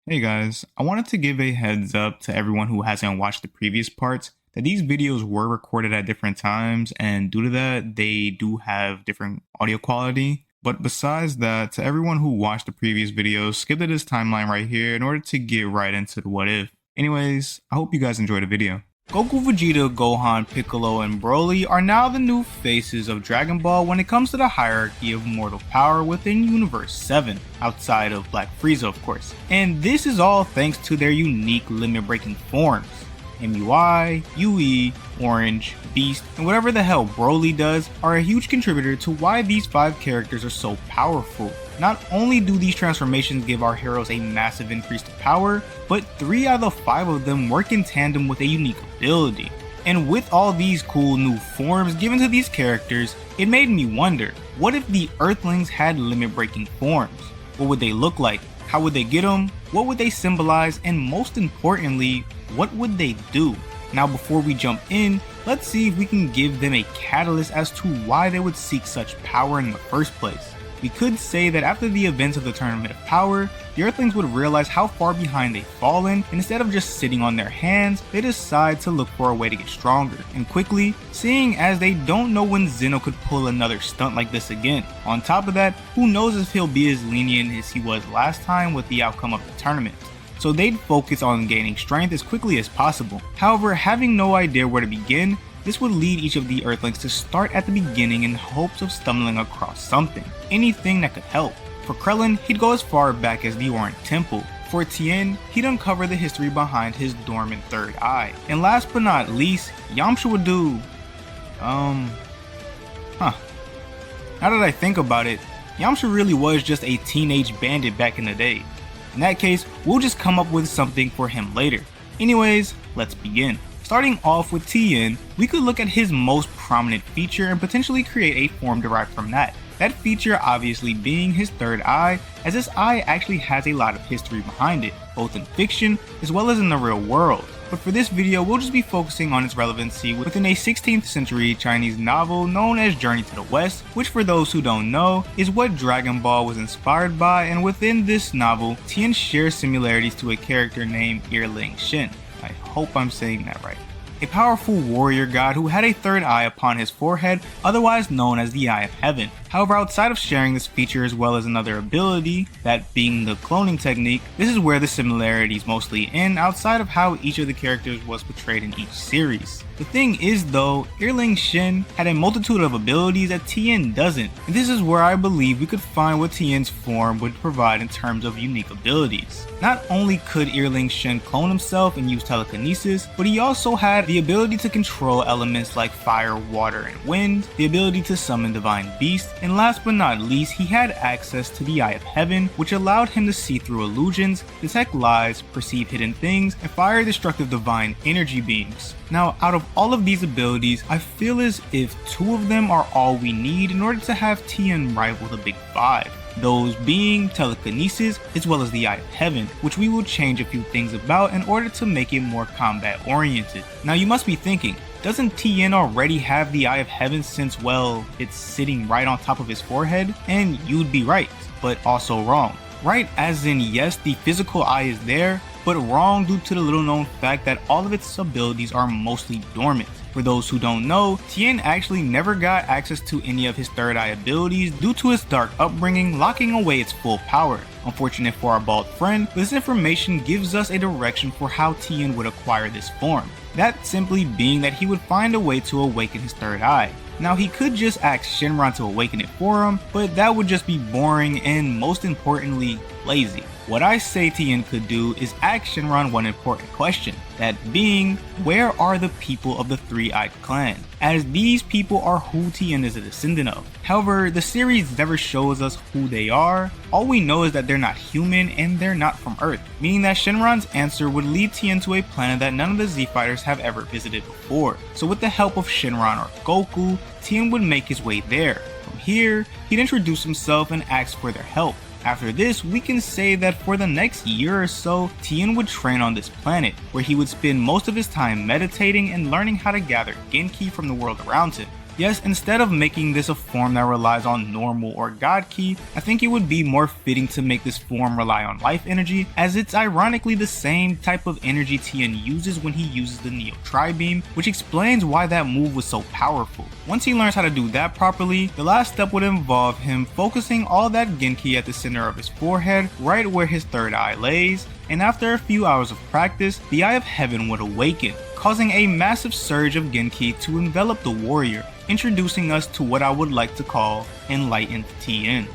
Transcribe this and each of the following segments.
Hey guys, I wanted to give a heads up to everyone who hasn't watched the previous parts that these videos were recorded at different times, and due to that, they do have different audio quality. But besides that, to everyone who watched the previous videos, skip to this timeline right here in order to get right into the what if. Anyways, I hope you guys enjoyed the video. Goku, Vegeta, Gohan, Piccolo, and Broly are now the new faces of Dragon Ball when it comes to the hierarchy of mortal power within Universe 7, outside of Black Frieza of course. And this is all thanks to their unique limit-breaking forms. MUI, UE, Orange, Beast, and whatever the hell Broly does are a huge contributor to why these 5 characters are so powerful. Not only do these transformations give our heroes a massive increase to power, but 3 out of the 5 of them work in tandem with a unique ability. And with all these cool new forms given to these characters, it made me wonder, what if the Earthlings had limit-breaking forms? What would they look like? How would they get them? What would they symbolize? And most importantly, what would they do? Now before we jump in, let's see if we can give them a catalyst as to why they would seek such power in the first place. We could say that after the events of the Tournament of Power, the Earthlings would realize how far behind they've fallen, and instead of just sitting on their hands, they decide to look for a way to get stronger, and quickly, seeing as they don't know when Zeno could pull another stunt like this again. On top of that, who knows if he'll be as lenient as he was last time with the outcome of the tournament. So they'd focus on gaining strength as quickly as possible. However, having no idea where to begin, this would lead each of the Earthlings to start at the beginning in hopes of stumbling across something, anything that could help. For Krillin, he'd go as far back as the Orient Temple. For Tien, he'd uncover the history behind his dormant third eye. And last but not least, Yamcha would do... Now that I think about it, Yamcha really was just a teenage bandit back in the day. In that case, we'll just come up with something for him later. Anyways, let's begin. Starting off with Tien, we could look at his most prominent feature and potentially create a form derived from that. That feature obviously being his third eye, as this eye actually has a lot of history behind it, both in fiction as well as in the real world. But for this video, we'll just be focusing on its relevancy within a 16th century Chinese novel known as Journey to the West, which for those who don't know, is what Dragon Ball was inspired by, and within this novel, Tien shares similarities to a character named Earthlings Shin. I hope I'm saying that right. A powerful warrior god who had a third eye upon his forehead, otherwise known as the Eye of Heaven. However, outside of sharing this feature as well as another ability, that being the cloning technique, this is where the similarities mostly end outside of how each of the characters was portrayed in each series. The thing is though, Earthlings Shin had a multitude of abilities that Tien doesn't, and this is where I believe we could find what Tien's form would provide in terms of unique abilities. Not only could Earthlings Shin clone himself and use telekinesis, but he also had the ability to control elements like fire, water, and wind, the ability to summon divine beasts, and last but not least, he had access to the Eye of Heaven, which allowed him to see through illusions, detect lies, perceive hidden things, and fire destructive divine energy beams. Now, out of all of these abilities, I feel as if 2 of them are all we need in order to have Tien rival the big 5. Those being telekinesis as well as the Eye of Heaven, which we will change a few things about in order to make it more combat oriented. Now you must be thinking, doesn't Tien already have the Eye of Heaven since, well, it's sitting right on top of his forehead? And you'd be right, but also wrong. Right as in yes, the physical eye is there, but wrong due to the little known fact that all of its abilities are mostly dormant. For those who don't know, Tien actually never got access to any of his third eye abilities due to his dark upbringing locking away its full power. Unfortunate for our bald friend, this information gives us a direction for how Tien would acquire this form. That simply being that he would find a way to awaken his third eye. Now he could just ask Shenron to awaken it for him, but that would just be boring and most importantly, lazy. What I say Tien could do is ask Shenron one important question, that being, where are the people of the Three-Eyed Clan? As these people are who Tien is a descendant of. However, the series never shows us who they are. All we know is that they're not human and they're not from Earth, meaning that Shenron's answer would lead Tien to a planet that none of the Z Fighters have ever visited before. So with the help of Shenron or Goku, Tien would make his way there. From here, he'd introduce himself and ask for their help. After this, we can say that for the next year or so, Tien would train on this planet, where he would spend most of his time meditating and learning how to gather Genki from the world around him. Yes, instead of making this a form that relies on normal or God Ki, I think it would be more fitting to make this form rely on life energy, as it's ironically the same type of energy Tien uses when he uses the Neo Tri-Beam, which explains why that move was so powerful. Once he learns how to do that properly, the last step would involve him focusing all that Genki at the center of his forehead, right where his third eye lays, and after a few hours of practice, the Eye of Heaven would awaken, causing a massive surge of Genki to envelop the warrior, introducing us to what I would like to call Enlightened Tien.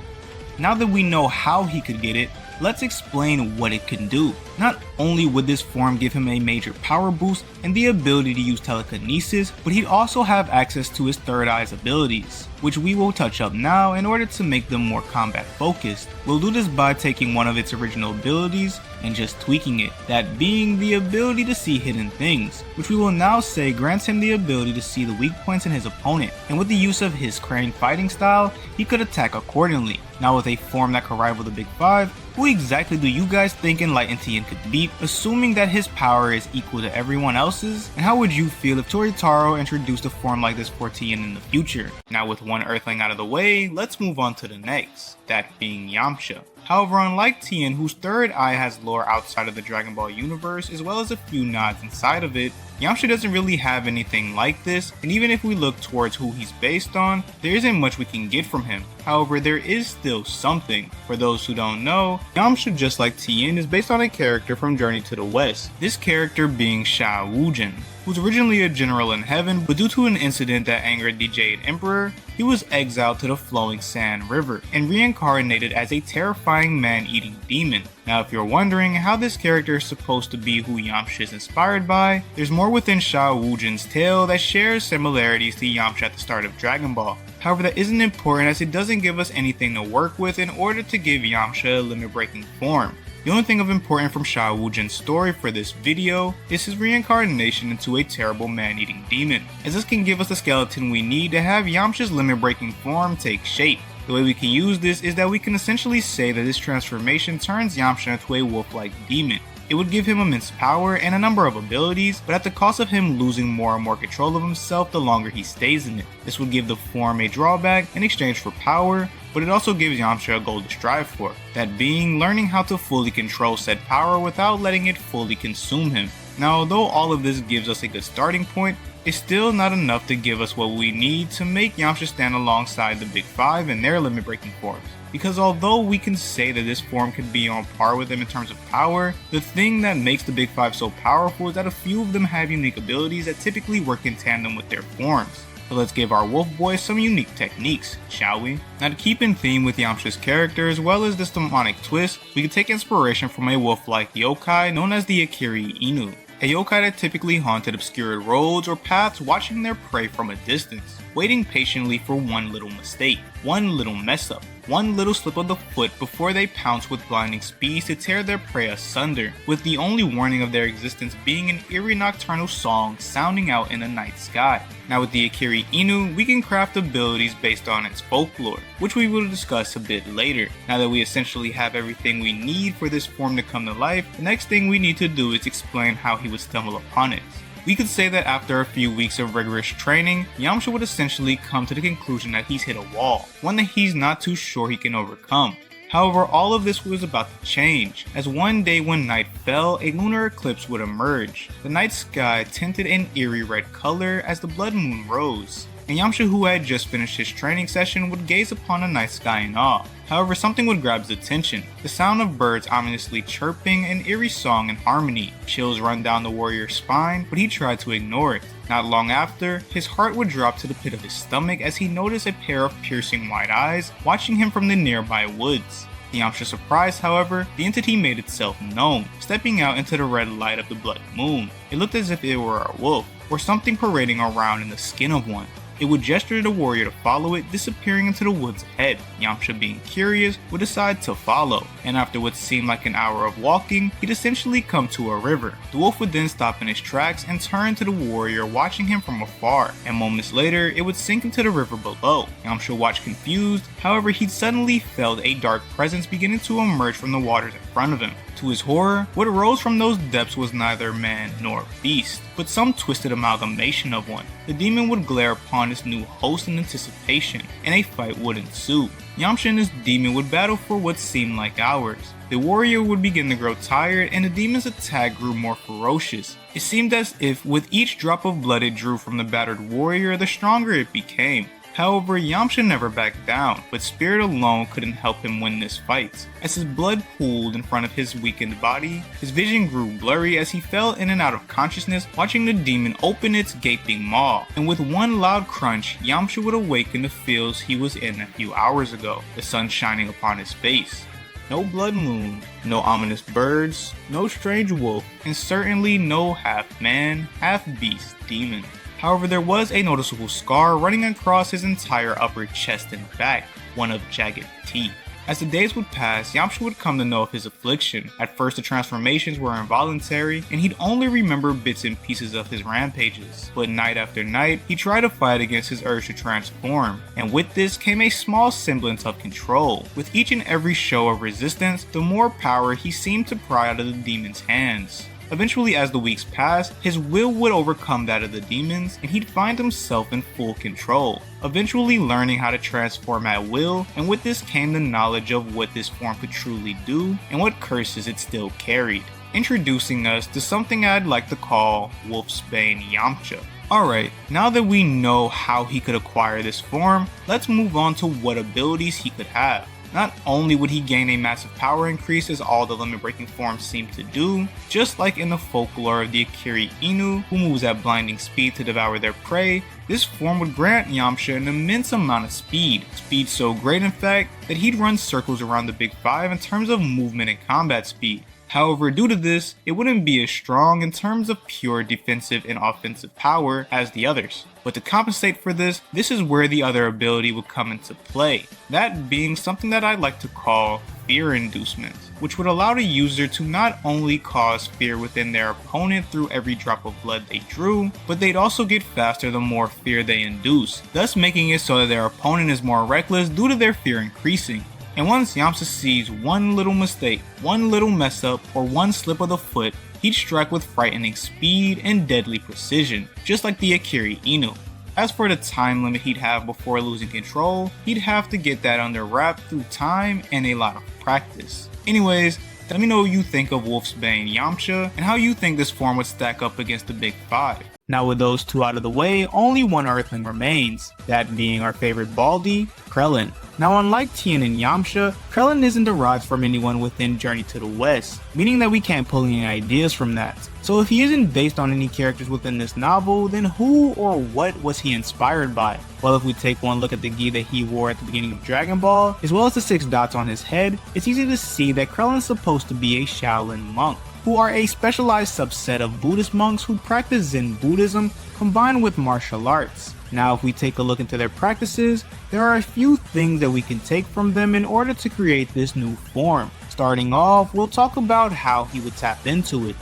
Now that we know how he could get it, let's explain what it can do. Not only would this form give him a major power boost and the ability to use telekinesis, but he'd also have access to his third eye's abilities, which we will touch up now in order to make them more combat focused. We'll do this by taking one of its original abilities and just tweaking it, that being the ability to see hidden things, which we will now say grants him the ability to see the weak points in his opponent, and with the use of his crane fighting style, he could attack accordingly. Now with a form that could rival the Big Five, who exactly do you guys think Enlightened Tien could beat, assuming that his power is equal to everyone else's? And how would you feel if Toritaro introduced a form like this for Tien in the future? Now with one Earthling out of the way, let's move on to the next, that being Yamcha. However, unlike Tien, whose third eye has lore outside of the Dragon Ball universe as well as a few nods inside of it, Yamcha doesn't really have anything like this, and even if we look towards who he's based on, there isn't much we can get from him. However, there is still something. For those who don't know, Yamcha, just like Tien, is based on a character from Journey to the West, this character being Sha Wujin, who was originally a general in heaven, but due to an incident that angered the Jade Emperor, he was exiled to the flowing Sand River and reincarnated as a terrifying man-eating demon. Now if you're wondering how this character is supposed to be who Yamcha is inspired by, there's more within Sha Wujin's tale that shares similarities to Yamcha at the start of Dragon Ball. However, that isn't important as it doesn't give us anything to work with in order to give Yamcha a limit-breaking form. The only thing of importance from Sha Wujin's story for this video is his reincarnation into a terrible man-eating demon, as this can give us the skeleton we need to have Yamcha's limit-breaking form take shape. The way we can use this is that we can essentially say that this transformation turns Yamcha into a wolf-like demon. It would give him immense power and a number of abilities, but at the cost of him losing more and more control of himself the longer he stays in it. This would give the form a drawback in exchange for power, but it also gives Yamcha a goal to strive for, that being learning how to fully control said power without letting it fully consume him. Now although all of this gives us a good starting point, it's still not enough to give us what we need to make Yamcha stand alongside the Big Five and their limit-breaking forms. Because although we can say that this form could be on par with them in terms of power, the thing that makes the Big Five so powerful is that a few of them have unique abilities that typically work in tandem with their forms. So let's give our wolf boys some unique techniques, shall we? Now to keep in theme with Yamcha's character as well as this demonic twist, we can take inspiration from a wolf-like yokai known as the Akiri Inu. A yokai that typically haunted obscure roads or paths watching their prey from a distance, waiting patiently for one little mistake, one little mess up, one little slip of the foot before they pounce with blinding speed to tear their prey asunder, with the only warning of their existence being an eerie nocturnal song sounding out in the night sky. Now with the Akiri Inu, we can craft abilities based on its folklore, which we will discuss a bit later. Now that we essentially have everything we need for this form to come to life, the next thing we need to do is explain how he would stumble upon it. We could say that after a few weeks of rigorous training, Yamcha would essentially come to the conclusion that he's hit a wall, one that he's not too sure he can overcome. However, all of this was about to change, as one day when night fell, a lunar eclipse would emerge. The night sky tinted an eerie red color as the blood moon rose, and Yamcha, who had just finished his training session, would gaze upon the night sky in awe. However, something would grab his attention. The sound of birds ominously chirping, an eerie song in harmony. Chills run down the warrior's spine, but he tried to ignore it. Not long after, his heart would drop to the pit of his stomach as he noticed a pair of piercing white eyes watching him from the nearby woods. To Yamcha's surprise, however, the entity made itself known, stepping out into the red light of the blood moon. It looked as if it were a wolf, or something parading around in the skin of one. It would gesture to the warrior to follow it, disappearing into the woods ahead. Yamcha, being curious, would decide to follow, and after what seemed like an hour of walking, he'd essentially come to a river. The wolf would then stop in his tracks and turn to the warrior, watching him from afar, and moments later, it would sink into the river below. Yamcha watched confused, however he suddenly felt a dark presence beginning to emerge from the waters in front of him. To his horror, what arose from those depths was neither man nor beast, but some twisted amalgamation of one. The demon would glare upon find his new host in anticipation, and a fight would ensue. Yamcha and his demon would battle for what seemed like hours. The warrior would begin to grow tired, and the demon's attack grew more ferocious. It seemed as if with each drop of blood it drew from the battered warrior, the stronger it became. However, Yamcha never backed down, but spirit alone couldn't help him win this fight. As his blood pooled in front of his weakened body, his vision grew blurry as he fell in and out of consciousness, watching the demon open its gaping maw. And with one loud crunch, Yamcha would awaken the fields he was in a few hours ago, the sun shining upon his face. No blood moon, no ominous birds, no strange wolf, and certainly no half-man, half-beast demon. However, there was a noticeable scar running across his entire upper chest and back, one of jagged teeth. As the days would pass, Yamcha would come to know of his affliction. At first the transformations were involuntary, and he'd only remember bits and pieces of his rampages. But night after night, he tried to fight against his urge to transform, and with this came a small semblance of control. With each and every show of resistance, the more power he seemed to pry out of the demon's hands. Eventually, as the weeks passed, his will would overcome that of the demons, and he'd find himself in full control, eventually learning how to transform at will, and with this came the knowledge of what this form could truly do, and what curses it still carried, introducing us to something I'd like to call Wolfsbane Yamcha. Alright, now that we know how he could acquire this form, let's move on to what abilities he could have. Not only would he gain a massive power increase as all the limit-breaking forms seem to do, just like in the folklore of the Akiri Inu, who moves at blinding speed to devour their prey, this form would grant Yamcha an immense amount of speed. Speed so great in fact, that he'd run circles around the Big Five in terms of movement and combat speed. However, due to this, it wouldn't be as strong in terms of pure defensive and offensive power as the others. But to compensate for this, this is where the other ability would come into play. That being something that I'd like to call fear inducement, which would allow the user to not only cause fear within their opponent through every drop of blood they drew, but they'd also get faster the more fear they induce, thus making it so that their opponent is more reckless due to their fear increasing. And once Yamcha sees one little mistake, one little mess up, or one slip of the foot, he'd strike with frightening speed and deadly precision, just like the Akiri Inu. As for the time limit he'd have before losing control, he'd have to get that under wrap through time and a lot of practice. Anyways, let me know what you think of Wolfsbane Yamcha, and how you think this form would stack up against the Big Five. Now with those two out of the way, only one Earthling remains, that being our favorite Baldy, Krillin. Now unlike Tien and Yamcha, Krillin isn't derived from anyone within Journey to the West, meaning that we can't pull any ideas from that. So if he isn't based on any characters within this novel, then who or what was he inspired by? Well, if we take one look at the gi that he wore at the beginning of Dragon Ball, as well as the 6 dots on his head, it's easy to see that Krillin is supposed to be a Shaolin monk, who are a specialized subset of Buddhist monks who practice Zen Buddhism combined with martial arts. Now if we take a look into their practices, there are a few things that we can take from them in order to create this new form. Starting off, we'll talk about how he would tap into it.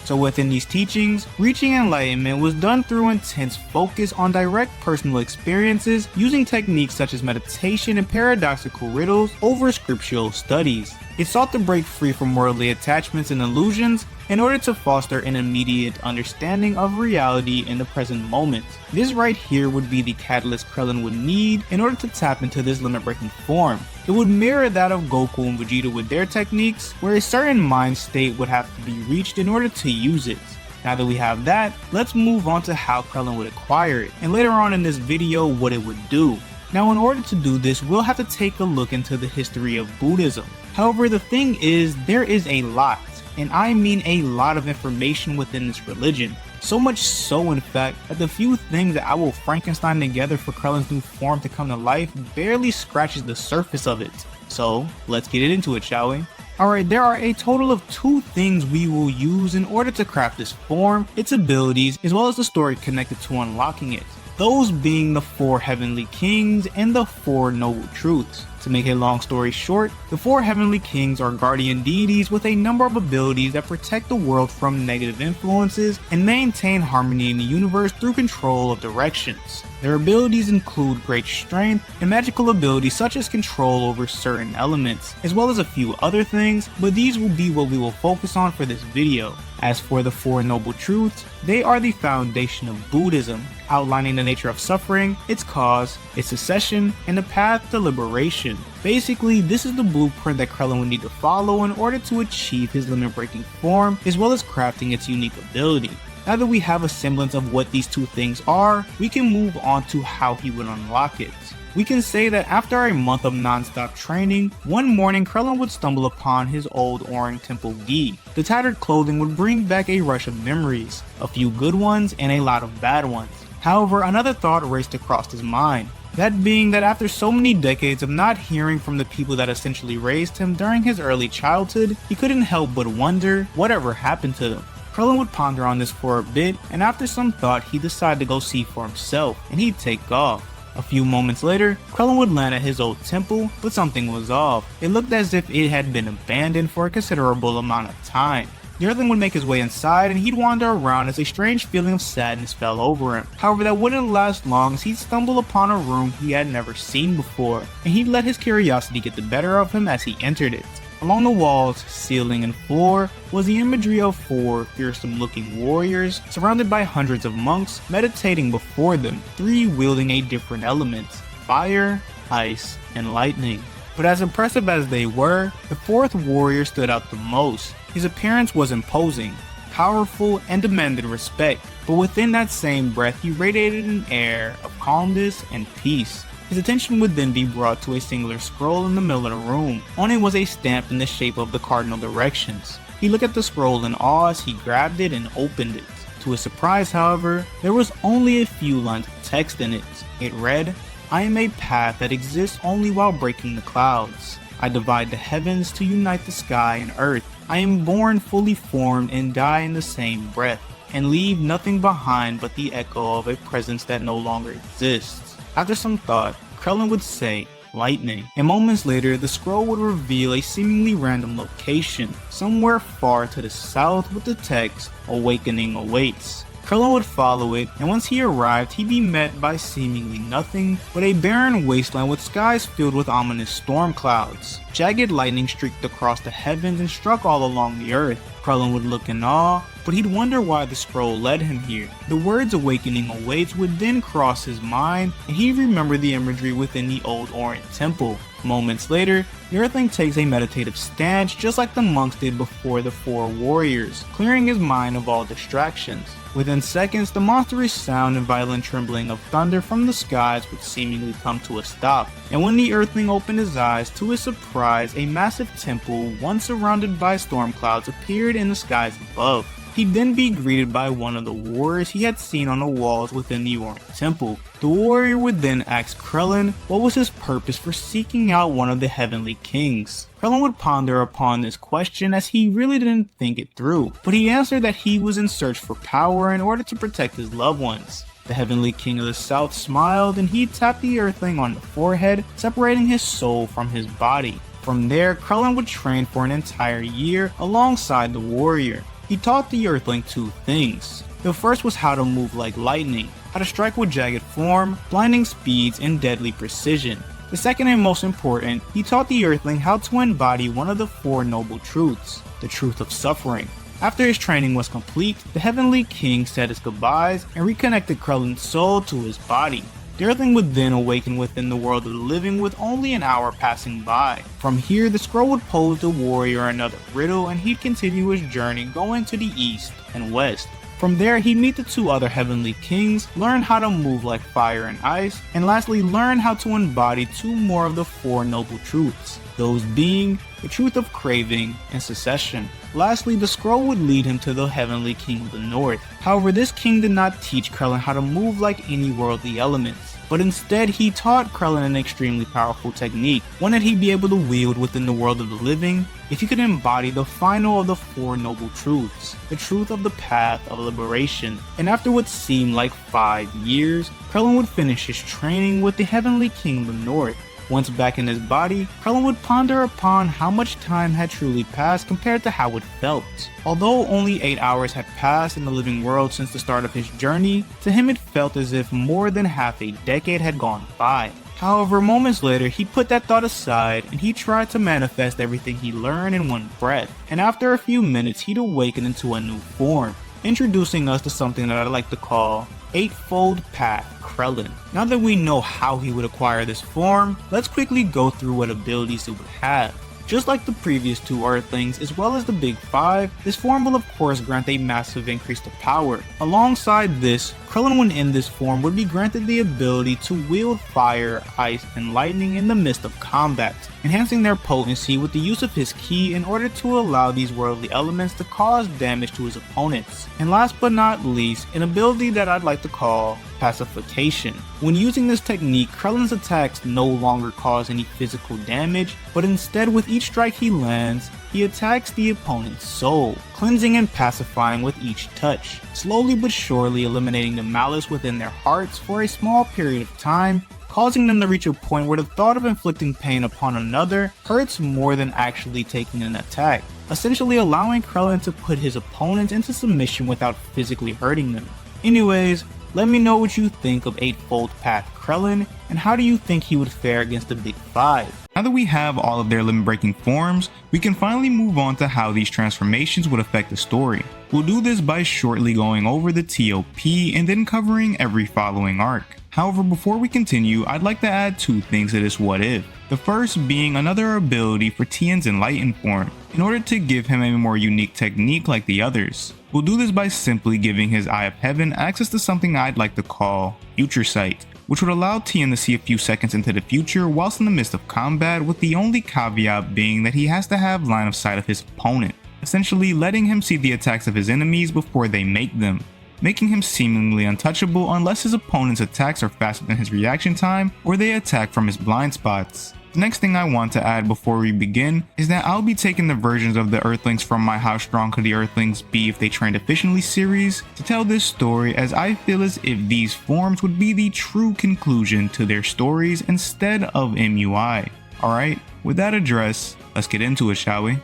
So within these teachings, reaching enlightenment was done through intense focus on direct personal experiences using techniques such as meditation and paradoxical riddles over scriptural studies. It sought to break free from worldly attachments and illusions in order to foster an immediate understanding of reality in the present moment. This right here would be the catalyst Krillin would need in order to tap into this limit-breaking form. It would mirror that of Goku and Vegeta with their techniques, where a certain mind state would have to be reached in order to use it. Now that we have that, let's move on to how Krillin would acquire it, and later on in this video what it would do. Now in order to do this, we'll have to take a look into the history of Buddhism. However, the thing is, there is a lot, and I mean a lot of information within this religion. So much so in fact, that the few things that I will Frankenstein together for Krillin's new form to come to life barely scratches the surface of it. So let's get into it, shall we? Alright, there are a total of 2 things we will use in order to craft this form, its abilities, as well as the story connected to unlocking it. Those being the 4 heavenly kings and the 4 noble truths. To make a long story short, the 4 heavenly kings are guardian deities with a number of abilities that protect the world from negative influences and maintain harmony in the universe through control of directions. Their abilities include great strength and magical abilities such as control over certain elements, as well as a few other things, but these will be what we will focus on for this video. As for the Four Noble Truths, they are the foundation of Buddhism, outlining the nature of suffering, its cause, its cessation, and the path to liberation. Basically, this is the blueprint that Krillin would need to follow in order to achieve his limit-breaking form, as well as crafting its unique ability. Now that we have a semblance of what these two things are, we can move on to how he would unlock it. We can say that after a month of non-stop training, one morning Krillin would stumble upon his old Orange Temple gi. The tattered clothing would bring back a rush of memories, a few good ones and a lot of bad ones. However, another thought raced across his mind. That being that after so many decades of not hearing from the people that essentially raised him during his early childhood, he couldn't help but wonder whatever happened to them. Krillin would ponder on this for a bit, and after some thought he decided to go see for himself, and he'd take off. A few moments later, Krillin would land at his old temple, but something was off. It looked as if it had been abandoned for a considerable amount of time. The Earthling would make his way inside and he'd wander around as a strange feeling of sadness fell over him. However, that wouldn't last long as he'd stumble upon a room he had never seen before, and he'd let his curiosity get the better of him as he entered it. Along the walls, ceiling, and floor was the imagery of four fearsome-looking warriors surrounded by hundreds of monks meditating before them, three wielding a different elements: fire, ice, and lightning. But as impressive as they were, the fourth warrior stood out the most. His appearance was imposing, powerful, and demanded respect, but within that same breath he radiated an air of calmness and peace. His attention would then be brought to a singular scroll in the middle of the room. On it was a stamp in the shape of the cardinal directions. He looked at the scroll in awe as he grabbed it and opened it. To his surprise, however, there was only a few lines of text in it. It read, "I am a path that exists only while breaking the clouds. I divide the heavens to unite the sky and earth. I am born fully formed and die in the same breath, and leave nothing behind but the echo of a presence that no longer exists." After some thought, Krillin would say, "Lightning," and moments later the scroll would reveal a seemingly random location, somewhere far to the south with the text, "Awakening awaits." Krillin would follow it, and once he arrived he'd be met by seemingly nothing but a barren wasteland with skies filled with ominous storm clouds. Jagged lightning streaked across the heavens and struck all along the earth. Krillin would look in awe, but he'd wonder why the scroll led him here. The words "Awakening awaits" would then cross his mind, and he'd remember the imagery within the old Orange Temple. Moments later, the Earthling takes a meditative stance just like the monks did before the four warriors, clearing his mind of all distractions. Within seconds, the monstrous sound and violent trembling of thunder from the skies would seemingly come to a stop, and when the Earthling opened his eyes, to his surprise, a massive temple, once surrounded by storm clouds, appeared in the skies above. He'd then be greeted by one of the warriors he had seen on the walls within the Orange Temple. The warrior would then ask Krillin what was his purpose for seeking out one of the Heavenly Kings. Krillin would ponder upon this question as he really didn't think it through, but he answered that he was in search for power in order to protect his loved ones. The Heavenly King of the South smiled and he tapped the Earthling on the forehead, separating his soul from his body. From there, Krillin would train for an entire year alongside the warrior. He taught the Earthling two things. The first was how to move like lightning, how to strike with jagged form, blinding speeds, and deadly precision. The second and most important, he taught the Earthling how to embody one of the Four Noble Truths, the truth of suffering. After his training was complete, the Heavenly King said his goodbyes and reconnected Krillin's soul to his body. The Earthling would then awaken within the world of the living with only an hour passing by. From here, the scroll would pose the warrior another riddle and he'd continue his journey going to the east and west. From there, he'd meet the two other Heavenly Kings, learn how to move like fire and ice, and lastly learn how to embody two more of the Four Noble Truths, those being the truth of craving and secession. Lastly, the scroll would lead him to the Heavenly King of the North. However, this king did not teach Krillin how to move like any worldly elements, but instead he taught Krillin an extremely powerful technique, one that he'd be able to wield within the world of the living if he could embody the final of the Four Noble Truths, the truth of the path of liberation. And after what seemed like 5 years, Krillin would finish his training with the Heavenly King of the North. Once back in his body, Krillin would ponder upon how much time had truly passed compared to how it felt. Although only 8 hours had passed in the living world since the start of his journey, to him it felt as if more than half a decade had gone by. However, moments later, he put that thought aside and he tried to manifest everything he learned in one breath. And after a few minutes, he'd awaken into a new form, introducing us to something that I like to call Eightfold Path Krillin. Now that we know how he would acquire this form, let's quickly go through what abilities it would have. Just like the previous two Earthlings, as well as the Big Five, this form will of course grant a massive increase to power. Alongside this, Krillin when in this form would be granted the ability to wield fire, ice, and lightning in the midst of combat, enhancing their potency with the use of his ki in order to allow these worldly elements to cause damage to his opponents. And last but not least, an ability that I'd like to call pacification. When using this technique, Krillin's attacks no longer cause any physical damage, but instead with each strike he lands, he attacks the opponent's soul, cleansing and pacifying with each touch, slowly but surely eliminating the malice within their hearts for a small period of time, causing them to reach a point where the thought of inflicting pain upon another hurts more than actually taking an attack, essentially allowing Krillin to put his opponent into submission without physically hurting them. Anyways, let me know what you think of Eightfold Path Krillin, and how do you think he would fare against the Big Five? Now that we have all of their limit-breaking forms, we can finally move on to how these transformations would affect the story. We'll do this by shortly going over the TOP and then covering every following arc. However, before we continue, I'd like to add two things to this what if. The first being another ability for Tien's enlightened form, in order to give him a more unique technique like the others. We'll do this by simply giving his Eye of Heaven access to something I'd like to call Future Sight, which would allow Tien to see a few seconds into the future whilst in the midst of combat, with the only caveat being that he has to have line of sight of his opponent, essentially letting him see the attacks of his enemies before they make them, making him seemingly untouchable unless his opponent's attacks are faster than his reaction time or they attack from his blind spots. The next thing I want to add before we begin is that I'll be taking the versions of the Earthlings from my How Strong Could the Earthlings Be If They Trained Efficiently series to tell this story, as I feel as if these forms would be the true conclusion to their stories instead of MUI. Alright, with that address, let's get into it, shall we?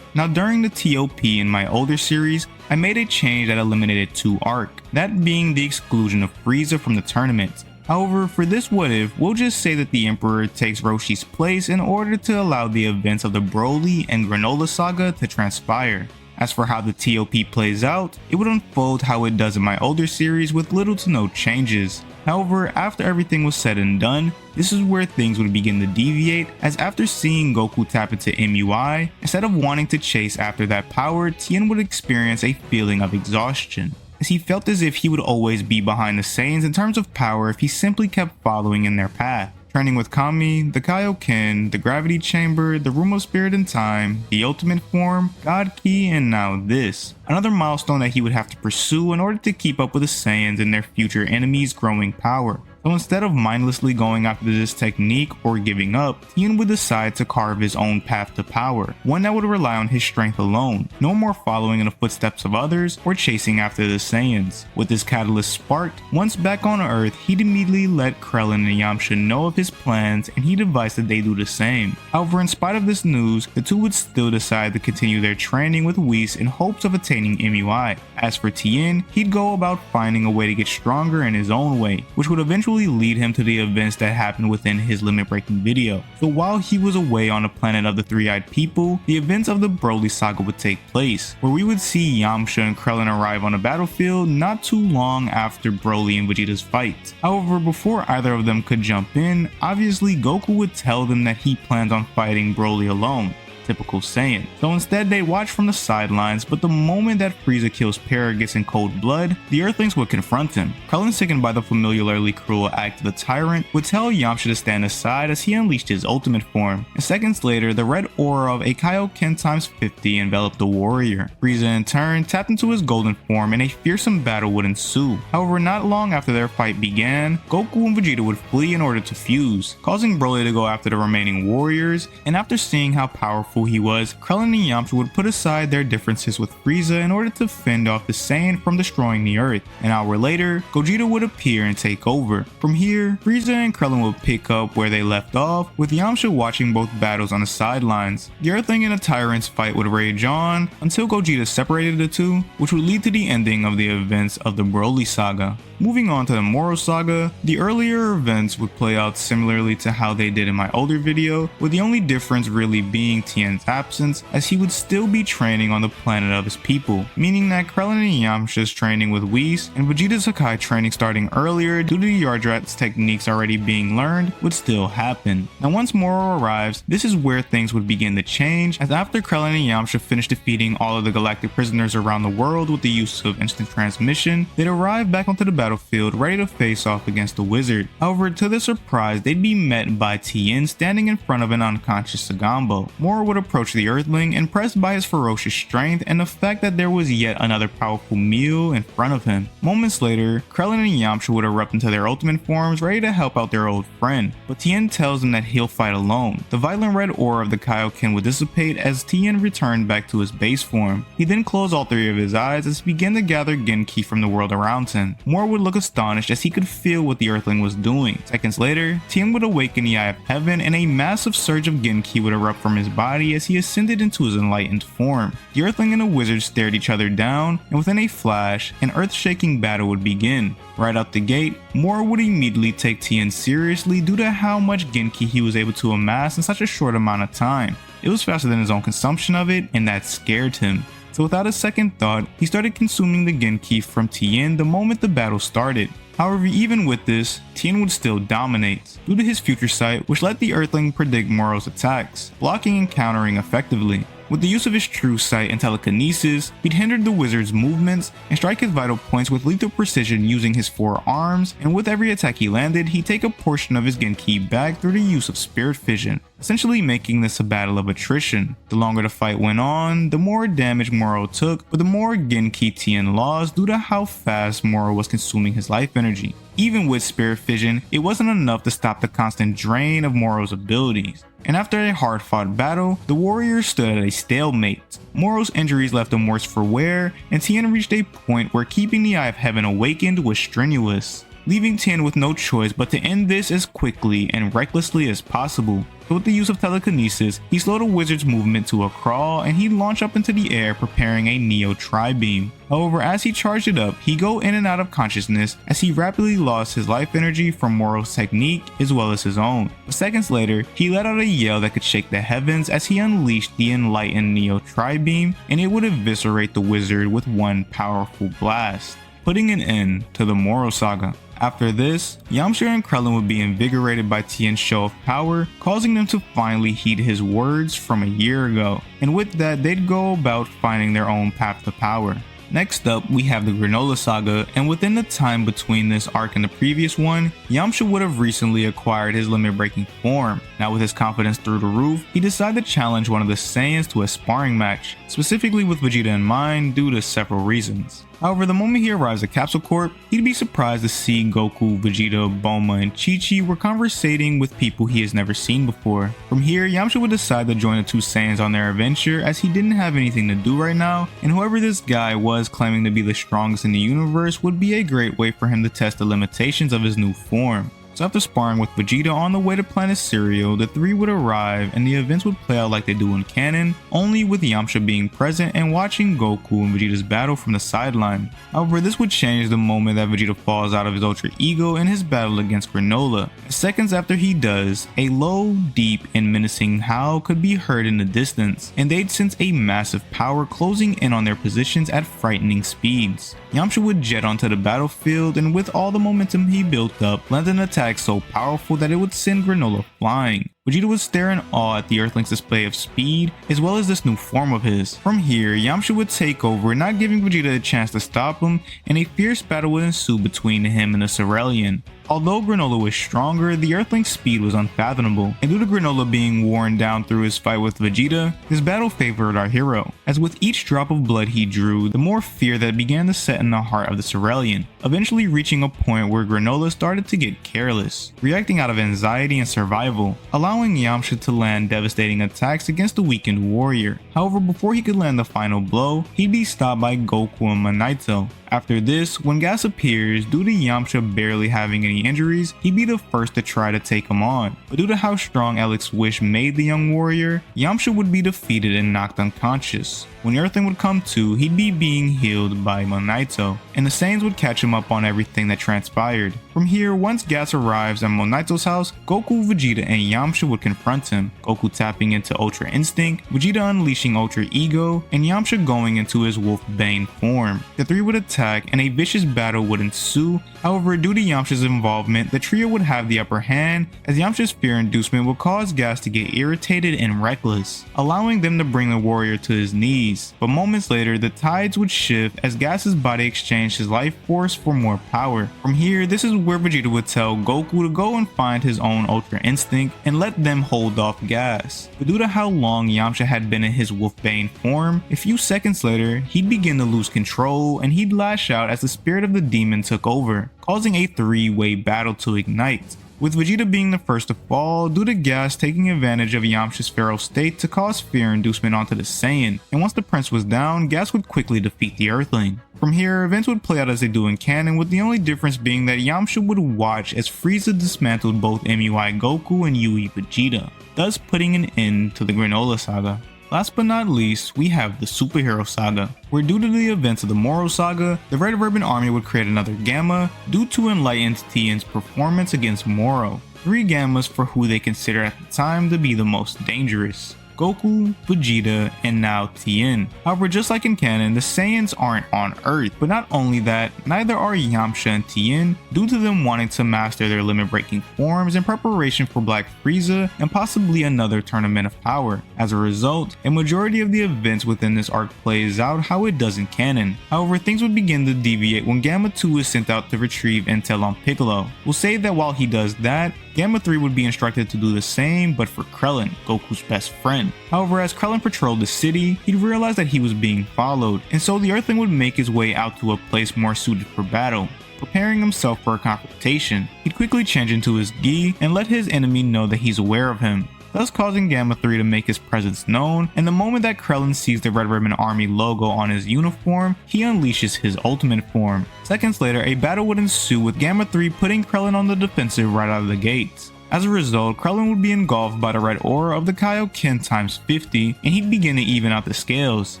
Now during the TOP in my older series, I made a change that eliminated two arc, that being the exclusion of Frieza from the tournament. However, for this what if, we'll just say that the Emperor takes Roshi's place in order to allow the events of the Broly and Granola saga to transpire. As for how the TOP plays out, it would unfold how it does in my older series with little to no changes. However, after everything was said and done, this is where things would begin to deviate, as after seeing Goku tap into MUI, instead of wanting to chase after that power, Tien would experience a feeling of exhaustion, as he felt as if he would always be behind the Saiyans in terms of power if he simply kept following in their path. Training with Kami, the Kaioken, the Gravity Chamber, the Room of Spirit and Time, the Ultimate Form, God Ki, and now this. Another milestone that he would have to pursue in order to keep up with the Saiyans and their future enemies' growing power. So instead of mindlessly going after this technique or giving up, Tien would decide to carve his own path to power, one that would rely on his strength alone, no more following in the footsteps of others or chasing after the Saiyans. With this catalyst sparked, once back on Earth, he'd immediately let Krillin and Yamcha know of his plans, and he'd advise that they do the same. However, in spite of this news, the two would still decide to continue their training with Whis in hopes of attaining MUI. As for Tien, he'd go about finding a way to get stronger in his own way, which would eventually lead him to the events that happened within his limit-breaking video. So while he was away on the planet of the Three-Eyed People, the events of the Broly saga would take place, where we would see Yamcha and Krillin arrive on the battlefield not too long after Broly and Vegeta's fight. However, before either of them could jump in, obviously Goku would tell them that he plans on fighting Broly alone. Typical Saiyan. So instead they watch from the sidelines, but the moment that Frieza kills Paragus in cold blood, the Earthlings would confront him. Krillin, sickened by the familiarly cruel act of the tyrant, would tell Yamcha to stand aside as he unleashed his ultimate form, and seconds later the red aura of a Kaioken times 50 enveloped the warrior. Frieza in turn tapped into his golden form and a fearsome battle would ensue. However, not long after their fight began, Goku and Vegeta would flee in order to fuse, causing Broly to go after the remaining warriors, and after seeing how powerful powerful he was, Krillin and Yamcha would put aside their differences with Frieza in order to fend off the Saiyan from destroying the Earth. An hour later, Gogeta would appear and take over. From here, Frieza and Krillin would pick up where they left off, with Yamcha watching both battles on the sidelines. The Earthling and the Tyrant's fight would rage on until Gogeta separated the two, which would lead to the ending of the events of the Broly Saga. Moving on to the Moro Saga, the earlier events would play out similarly to how they did in my older video, with the only difference really being Tien's absence, as he would still be training on the planet of his people, meaning that Krillin and Yamcha's training with Whis and Vegeta's Hakai training starting earlier due to the Yardrat's techniques already being learned would still happen. Now once Moro arrives, this is where things would begin to change, as after Krillin and Yamcha finished defeating all of the galactic prisoners around the world with the use of instant transmission, they'd arrive back onto the battlefield ready to face off against the wizard. However, to their surprise, they'd be met by Tien standing in front of an unconscious Sagambo. Moro would approach the Earthling, impressed by his ferocious strength and the fact that there was yet another powerful meal in front of him. Moments later, Krillin and Yamcha would erupt into their ultimate forms ready to help out their old friend, but Tien tells them that he'll fight alone. The violent red aura of the Kaioken would dissipate as Tien returned back to his base form. He then closed all three of his eyes as he began to gather Genki from the world around him. Moro would look astonished as he could feel what the Earthling was doing. Seconds later, Tien would awaken the Eye of Heaven and a massive surge of Genki would erupt from his body as he ascended into his enlightened form. The Earthling and the wizard stared each other down, and within a flash, an earth-shaking battle would begin. Right out the gate, Moro would immediately take Tien seriously due to how much Genki he was able to amass in such a short amount of time. It was faster than his own consumption of it, and that scared him. So without a second thought, he started consuming the Genki from Tien the moment the battle started. However, even with this, Tien would still dominate, due to his future sight, which let the Earthling predict Moro's attacks, blocking and countering effectively. With the use of his true sight and telekinesis, he'd hindered the wizard's movements and strike his vital points with lethal precision using his 4 arms, and with every attack he landed, he'd take a portion of his Genki back through the use of spirit fission, essentially making this a battle of attrition. The longer the fight went on, the more damage Moro took, but the more Genki Tien lost due to how fast Moro was consuming his life energy. Even with spirit fission, it wasn't enough to stop the constant drain of Moro's abilities. And after a hard-fought battle, the warriors stood at a stalemate. Moro's injuries left him worse for wear, and Tien reached a point where keeping the Eye of Heaven awakened was strenuous, leaving Tien with no choice but to end this as quickly and recklessly as possible. So with the use of telekinesis, he slowed the wizard's movement to a crawl and he'd launch up into the air preparing a Neo Tri-Beam. However, as he charged it up, he'd go in and out of consciousness as he rapidly lost his life energy from Moro's technique as well as his own. But seconds later, he let out a yell that could shake the heavens as he unleashed the enlightened Neo Tri-Beam, and it would eviscerate the wizard with one powerful blast, putting an end to the Moro Saga. After this, Yamcha and Krillin would be invigorated by Tien's show of power, causing them to finally heed his words from a year ago, and with that they'd go about finding their own path to power. Next up, we have the Granola Saga, and within the time between this arc and the previous one, Yamcha would have recently acquired his limit-breaking form. Now with his confidence through the roof, he decided to challenge one of the Saiyans to a sparring match, specifically with Vegeta in mind due to several reasons. However, the moment he arrives at Capsule Corp, he'd be surprised to see Goku, Vegeta, Bulma, and Chi-Chi were conversating with people he has never seen before. From here, Yamcha would decide to join the two Saiyans on their adventure as he didn't have anything to do right now, and whoever this guy was claiming to be the strongest in the universe would be a great way for him to test the limitations of his new form. So after sparring with Vegeta on the way to planet Cereal, the three would arrive and the events would play out like they do in canon, only with Yamcha being present and watching Goku and Vegeta's battle from the sideline. However, this would change the moment that Vegeta falls out of his ultra ego in his battle against Granola. Seconds after he does, a low, deep, and menacing howl could be heard in the distance, and they'd sense a massive power closing in on their positions at frightening speeds. Yamcha would jet onto the battlefield and with all the momentum he built up, land an attack so powerful that it would send Granola flying. Vegeta would stare in awe at the Earthling's display of speed, as well as this new form of his. From here, Yamcha would take over, not giving Vegeta a chance to stop him, and a fierce battle would ensue between him and the Cerealian. Although Granola was stronger, the Earthling's speed was unfathomable, and due to Granola being worn down through his fight with Vegeta, his battle favored our hero, as with each drop of blood he drew, the more fear that began to set in the heart of the Cerealian, eventually reaching a point where Granola started to get careless, reacting out of anxiety and survival, allowing allowing Yamcha to land devastating attacks against the weakened warrior. However, before he could land the final blow, he'd be stopped by Goku and Monaito. After this, when Gas appears, due to Yamcha barely having any injuries, he'd be the first to try to take him on. But due to how strong Elic's wish made the young warrior, Yamcha would be defeated and knocked unconscious. When Earthling would come to, he'd be being healed by Monaito, and the Saiyans would catch him up on everything that transpired. From here, once Gas arrives at Monaito's house, Goku, Vegeta, and Yamcha would confront him, Goku tapping into Ultra Instinct, Vegeta unleashing Ultra Ego, and Yamcha going into his Wolfbane form. The three would attack and a vicious battle would ensue. However, due to Yamcha's involvement, the trio would have the upper hand, as Yamcha's fear inducement would cause Gas to get irritated and reckless, allowing them to bring the warrior to his knees. But moments later, the tides would shift as Gas's body exchanged his life force for more power. From here, this is where Vegeta would tell Goku to go and find his own Ultra Instinct and let them hold off Gas. But due to how long Yamcha had been in his Wolfbane form, a few seconds later, he'd begin to lose control and he'd lash out as the spirit of the demon took over, causing a three-way battle to ignite, with Vegeta being the first to fall due to Gas taking advantage of Yamcha's feral state to cause fear inducement onto the Saiyan, and once the prince was down, Gas would quickly defeat the Earthling. From here, events would play out as they do in canon, with the only difference being that Yamcha would watch as Frieza dismantled both MUI Goku and UE Vegeta, thus putting an end to the Granola Saga. Last but not least, we have the Superhero Saga, where due to the events of the Moro Saga, the Red Ribbon Army would create another Gamma due to enlightened Tien's performance against Moro. 3 Gammas for who they consider at the time to be the most dangerous: Goku, Vegeta, and now Tien. However, just like in canon, the Saiyans aren't on Earth, but not only that, neither are Yamcha and Tien, due to them wanting to master their limit-breaking forms in preparation for Black Frieza and possibly another Tournament of Power. As a result, a majority of the events within this arc plays out how it does in canon. However, things would begin to deviate when Gamma 2 is sent out to retrieve intel on Piccolo. We'll say that while he does that, Gamma 3 would be instructed to do the same, but for Krillin, Goku's best friend. However, as Krillin patrolled the city, he'd realize that he was being followed, and so the Earthling would make his way out to a place more suited for battle, preparing himself for a confrontation. He'd quickly change into his gi and let his enemy know that he's aware of him, thus causing Gamma 3 to make his presence known, and the moment that Krillin sees the Red Ribbon Army logo on his uniform, he unleashes his ultimate form. Seconds later, a battle would ensue with Gamma 3 putting Krillin on the defensive right out of the gates. As a result, Krillin would be engulfed by the red aura of the Kaioken times 50, and he'd begin to even out the scales.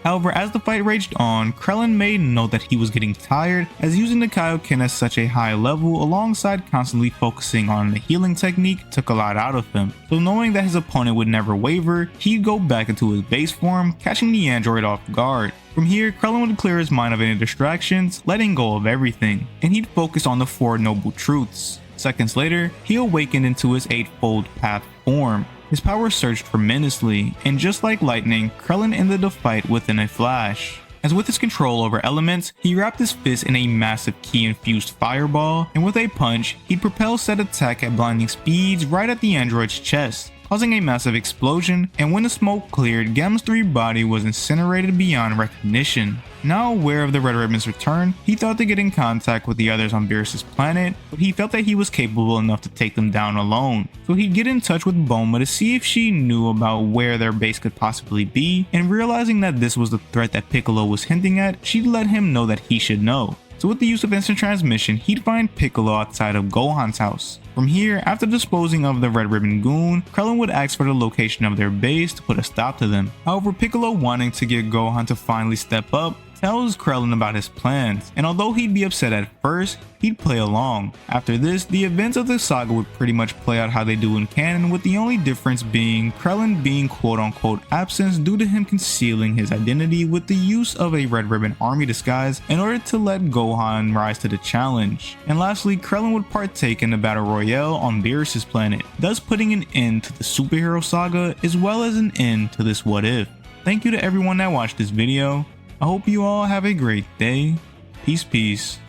However, as the fight raged on, Krillin made note that he was getting tired, as using the Kaioken at such a high level alongside constantly focusing on the healing technique took a lot out of him. So knowing that his opponent would never waver, he'd go back into his base form, catching the android off guard. From here, Krillin would clear his mind of any distractions, letting go of everything, and he'd focus on the 4 noble truths. Seconds later, he awakened into his 8-fold path form. His power surged tremendously, and just like lightning, Krillin ended the fight within a flash. As with his control over elements, he wrapped his fist in a massive ki-infused fireball, and with a punch, he'd propel said attack at blinding speeds right at the android's chest, causing a massive explosion, and when the smoke cleared, Gamma's 3 body was incinerated beyond recognition. Now aware of the Red Ribbon's return, he thought to get in contact with the others on Beerus' planet, but he felt that he was capable enough to take them down alone. So he'd get in touch with Bulma to see if she knew about where their base could possibly be, and realizing that this was the threat that Piccolo was hinting at, she'd let him know that he should know. So with the use of instant transmission, he'd find Piccolo outside of Gohan's house. From here, after disposing of the Red Ribbon Goon, Krillin would ask for the location of their base to put a stop to them. However, Piccolo, wanting to get Gohan to finally step up, tells Krillin about his plans, and although he'd be upset at first, he'd play along. After this, the events of the saga would pretty much play out how they do in canon, with the only difference being Krillin being quote-unquote absent due to him concealing his identity with the use of a Red Ribbon Army disguise in order to let Gohan rise to the challenge. And lastly, Krillin would partake in the Battle Royale on Beerus' planet, thus putting an end to the Superhero Saga as well as an end to this What If. Thank you to everyone that watched this video. I hope you all have a great day. Peace, peace.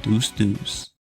Deuce, deuce.